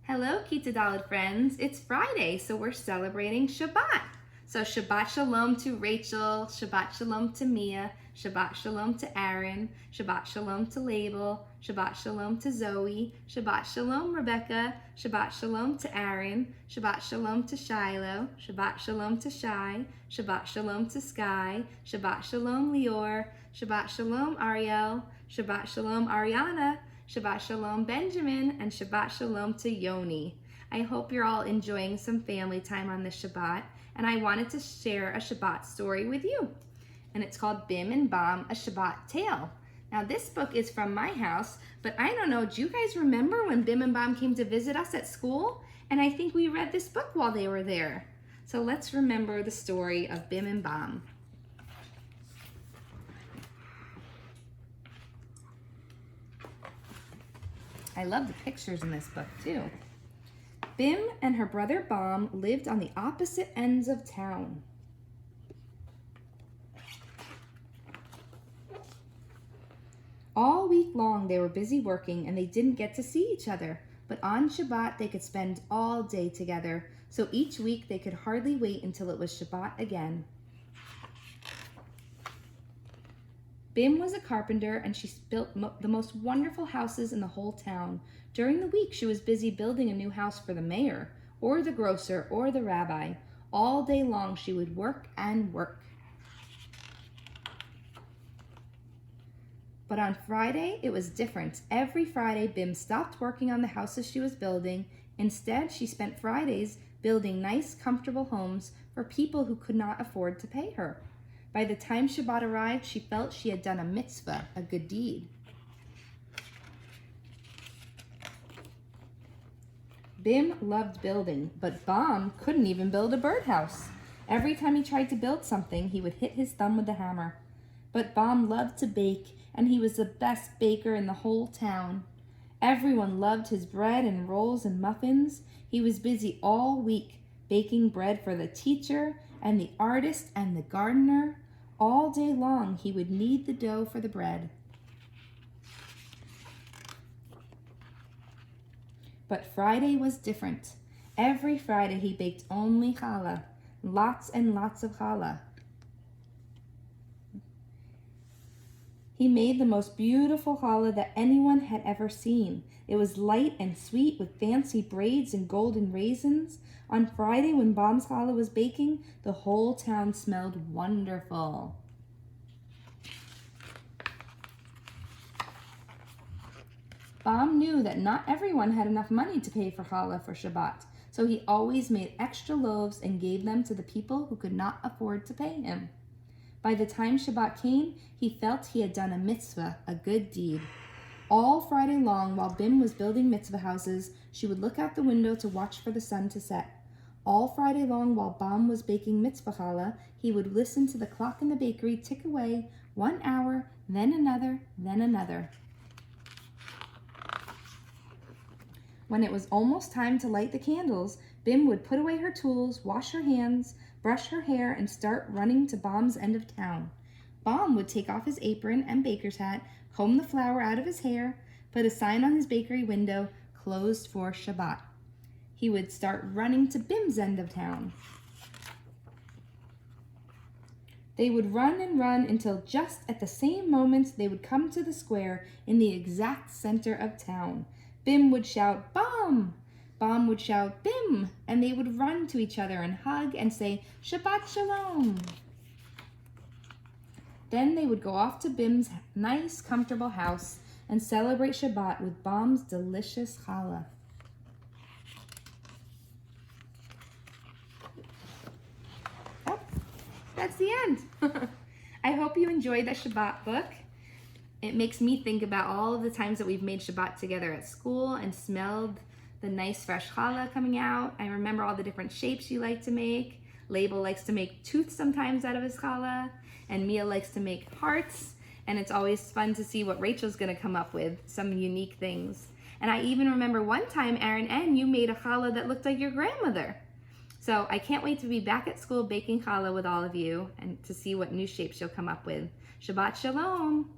Hello, Kita Dalit friends. It's Friday, so we're celebrating Shabbat. So Shabbat Shalom to Rachel, Shabbat Shalom to Mia, Shabbat Shalom to Aaron, Shabbat Shalom to Label, Shabbat Shalom to Zoe, Shabbat Shalom Rebecca, Shabbat Shalom to Aaron, Shabbat Shalom to Shiloh, Shabbat Shalom to Shai, Shabbat Shalom to Sky, Shabbat Shalom Lior, Shabbat Shalom Ariel, Shabbat Shalom Ariana, Shabbat Shalom Benjamin, and Shabbat Shalom to Yoni. I hope you're all enjoying some family time on this Shabbat, and I wanted to share a Shabbat story with you. And it's called Bim and Bam, a Shabbat Tale. Now this book is from my house, but I don't know, do you guys remember when Bim and Bam came to visit us at school? And I think we read this book while they were there. So let's remember the story of Bim and Bam. I love the pictures in this book too. Bim and her brother Bam lived on the opposite ends of town. All week long they were busy working and they didn't get to see each other, but on Shabbat they could spend all day together, so each week they could hardly wait until it was Shabbat again. Bim was a carpenter and she built the most wonderful houses in the whole town. During the week, she was busy building a new house for the mayor, or the grocer, or the rabbi. All day long, she would work and work. But on Friday, it was different. Every Friday, Bim stopped working on the houses she was building. Instead, she spent Fridays building nice, comfortable homes for people who could not afford to pay her. By the time Shabbat arrived, she felt she had done a mitzvah, a good deed. Bim loved building, but Bam couldn't even build a birdhouse. Every time he tried to build something, he would hit his thumb with the hammer. But Bam loved to bake, and he was the best baker in the whole town. Everyone loved his bread and rolls and muffins. He was busy all week, baking bread for the teacher and the artist and the gardener. All day long, he would knead the dough for the bread. But Friday was different. Every Friday, he baked only challah, lots and lots of challah. He made the most beautiful challah that anyone had ever seen. It was light and sweet with fancy braids and golden raisins. On Friday, when Bam's challah was baking, the whole town smelled wonderful. Bam knew that not everyone had enough money to pay for challah for Shabbat, so he always made extra loaves and gave them to the people who could not afford to pay him. By the time Shabbat came, he felt he had done a mitzvah, a good deed. All Friday long, while Bim was building mitzvah houses, she would look out the window to watch for the sun to set. All Friday long, while Bam was baking mitzvah challah, he would listen to the clock in the bakery tick away, 1 hour, then another, then another. When it was almost time to light the candles, Bim would put away her tools, wash her hands, brush her hair, and start running to Bam's end of town. Bam would take off his apron and baker's hat, comb the flour out of his hair, put a sign on his bakery window, closed for Shabbat. He would start running to Bim's end of town. They would run and run until just at the same moment they would come to the square in the exact center of town. Bim would shout, Bam! Bam would shout, Bim! And they would run to each other and hug and say, Shabbat Shalom! Then they would go off to Bim's nice, comfortable house and celebrate Shabbat with Bam's delicious challah. Oh, that's the end. I hope you enjoyed the Shabbat book. It makes me think about all of the times that we've made Shabbat together at school and smelled the nice fresh challah coming out. I remember all the different shapes you like to make. Label likes to make tooths sometimes out of his challah, and Mia likes to make hearts, and it's always fun to see what Rachel's gonna come up with, some unique things. And I even remember one time, Aaron and you made a challah that looked like your grandmother. So I can't wait to be back at school baking challah with all of you and to see what new shapes you'll come up with. Shabbat Shalom.